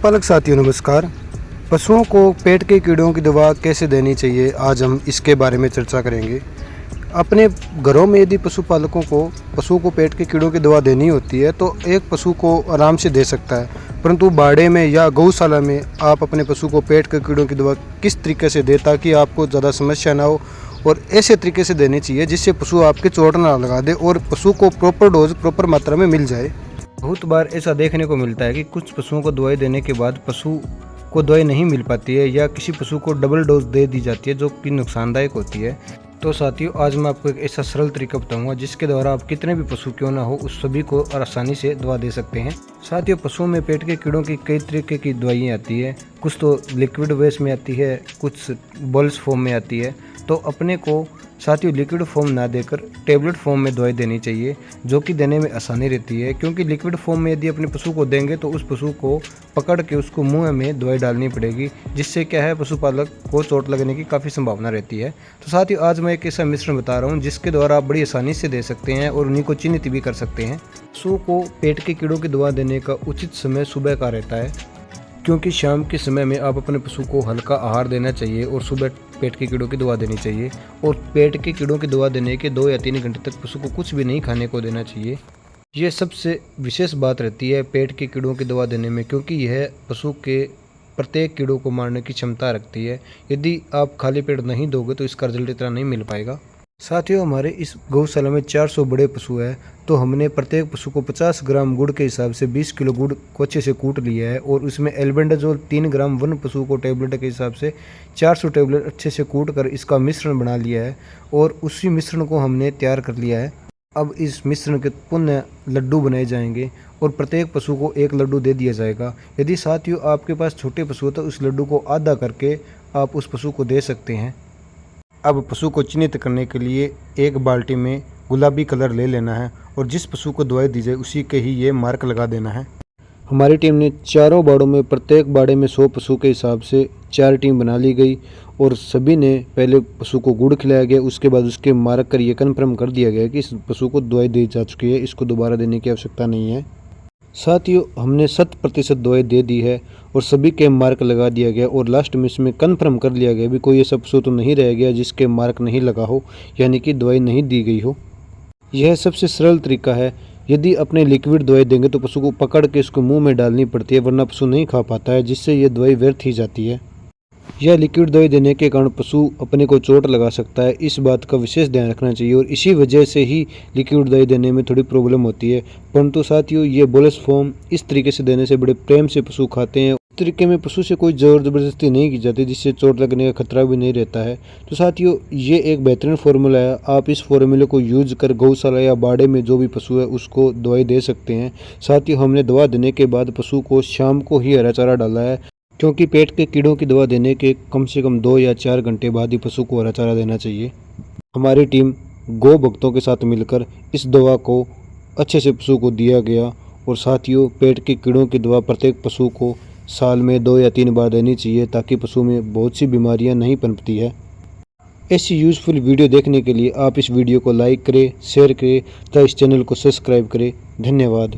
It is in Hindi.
पशुपालक साथियों नमस्कार। पशुओं को पेट के कीड़ों की दवा कैसे देनी चाहिए, आज हम इसके बारे में चर्चा करेंगे। अपने घरों में यदि पशुओं को पेट के कीड़ों की दवा देनी होती है तो एक पशु को आराम से दे सकता है, परंतु बाड़े में या गौशाला में आप अपने पशु को पेट के कीड़ों की दवा किस तरीके से दें ताकि आपको ज़्यादा समस्या ना हो, और ऐसे तरीके से देनी चाहिए जिससे पशु आपके चोट ना लगा दे और पशु को प्रॉपर डोज प्रॉपर मात्रा में मिल जाए। बहुत बार ऐसा देखने को मिलता है कि कुछ पशुओं को दवाई देने के बाद पशु को दवाई नहीं मिल पाती है या किसी पशु को डबल डोज दे दी जाती है जो कि नुकसानदायक होती है। तो साथियों, आज मैं आपको एक ऐसा सरल तरीका बताऊंगा जिसके द्वारा आप कितने भी पशु क्यों ना हो उस सभी को आसानी से दवा दे सकते हैं। साथियों, पशुओं में पेट के कीड़ों की कई तरीके की दवाइयाँ आती है। कुछ तो लिक्विड बेस में आती है, कुछ बॉल्स फॉर्म में आती है। तो अपने को साथियों लिक्विड फॉर्म ना देकर टेबलेट फॉर्म में दवाई देनी चाहिए, जो कि देने में आसानी रहती है। क्योंकि लिक्विड फॉर्म में यदि अपने पशु को देंगे तो उस पशु को पकड़ के उसको मुंह में दवाई डालनी पड़ेगी, जिससे क्या है पशुपालक को चोट लगने की काफ़ी संभावना रहती है। तो साथियों, आज मैं एक ऐसा मिश्रण बता रहा हूँ जिसके द्वारा आप बड़ी आसानी से दे सकते हैं और उन्हीं को चिन्हित भी कर सकते हैं। पशु को पेट के कीड़ों की दवा देने का उचित समय सुबह का रहता है, क्योंकि शाम के समय में आप अपने पशु को हल्का आहार देना चाहिए और सुबह पेट के कीड़ों की दवा देनी चाहिए। और पेट के कीड़ों की दवा देने के 2 या 3 घंटे तक पशु को कुछ भी नहीं खाने को देना चाहिए। यह सबसे विशेष बात रहती है पेट के कीड़ों की दवा देने में, क्योंकि यह पशु के प्रत्येक कीड़ों को मारने की क्षमता रखती है। यदि आप खाली पेट नहीं दोगे तो इसका रिजल्ट इतना नहीं मिल पाएगा। साथियों, हमारे इस गौशाला में 400 बड़े पशु हैं, तो हमने प्रत्येक पशु को 50 ग्राम गुड़ के हिसाब से 20 किलो गुड़ को अच्छे से कूट लिया है और उसमें एल्बेंडाजोल 3 ग्राम वन पशु को टेबलेट के हिसाब से 400 टेबलेट अच्छे से कूट कर इसका मिश्रण बना लिया है और उसी मिश्रण को हमने तैयार कर लिया है। अब इस मिश्रण के पुनः लड्डू बनाए जाएंगे और प्रत्येक पशु को 1 लड्डू दे दिया जाएगा। यदि साथियों आपके पास छोटे पशु हो तो उस लड्डू को आधा करके आप उस पशु को दे सकते हैं। अब पशु को चिन्हित करने के लिए एक बाल्टी में गुलाबी कलर ले लेना है और जिस पशु को दवाई दी जाए उसी के ही ये मार्क लगा देना है। हमारी टीम ने चारों बाड़ों में प्रत्येक बाड़े में 100 पशु के हिसाब से 4 टीम बना ली गई और सभी ने पहले पशु को गुड़ खिलाया गया। उसके बाद उसके मार्क कर ये कन्फर्म कर दिया गया कि इस पशु को दवाई दी जा चुकी है, इसको दोबारा देने की आवश्यकता नहीं है। साथियों, हमने 100% दवाई दे दी है और सभी के मार्क लगा दिया गया और लास्ट में इसमें कन्फर्म कर लिया गया भी कोई ऐसा पशु तो नहीं रह गया जिसके मार्क नहीं लगा हो, यानी कि दवाई नहीं दी गई हो। यह सबसे सरल तरीका है। यदि अपने लिक्विड दवाई देंगे तो पशु को पकड़ के इसको मुंह में डालनी पड़ती है, वरना पशु नहीं खा पाता है, जिससे यह दवाई व्यर्थ ही जाती है। यह लिक्विड दवाई देने के कारण पशु अपने को चोट लगा सकता है, इस बात का विशेष ध्यान रखना चाहिए और इसी वजह से ही लिक्विड दवाई देने में थोड़ी प्रॉब्लम होती है। परंतु साथियों, ये बोलस फॉर्म इस तरीके से देने से बड़े प्रेम से पशु खाते हैं। इस तरीके में पशु से कोई जोर जबरदस्ती नहीं की जाती, जिससे चोट लगने का खतरा भी नहीं रहता है। तो साथियों, ये एक बेहतरीन फार्मूला है। आप इस फार्मूले को यूज कर गौशाला या बाड़े में जो भी पशु है उसको दवाई दे सकते हैं। साथियों, हमने दवा देने के बाद पशु को शाम को ही हरा चारा डाला है, क्योंकि पेट के कीड़ों की दवा देने के कम से कम 2 या 4 घंटे बाद ही पशु को हरा चारा देना चाहिए। हमारी टीम गौ भक्तों के साथ मिलकर इस दवा को अच्छे से पशु को दिया गया। और साथियों, पेट के कीड़ों की दवा प्रत्येक पशु को साल में 2 या 3 बार देनी चाहिए ताकि पशु में बहुत सी बीमारियां नहीं पनपती है। ऐसी यूज़फुल वीडियो देखने के लिए आप इस वीडियो को लाइक करें, शेयर करें तथा इस चैनल को सब्सक्राइब करें। धन्यवाद।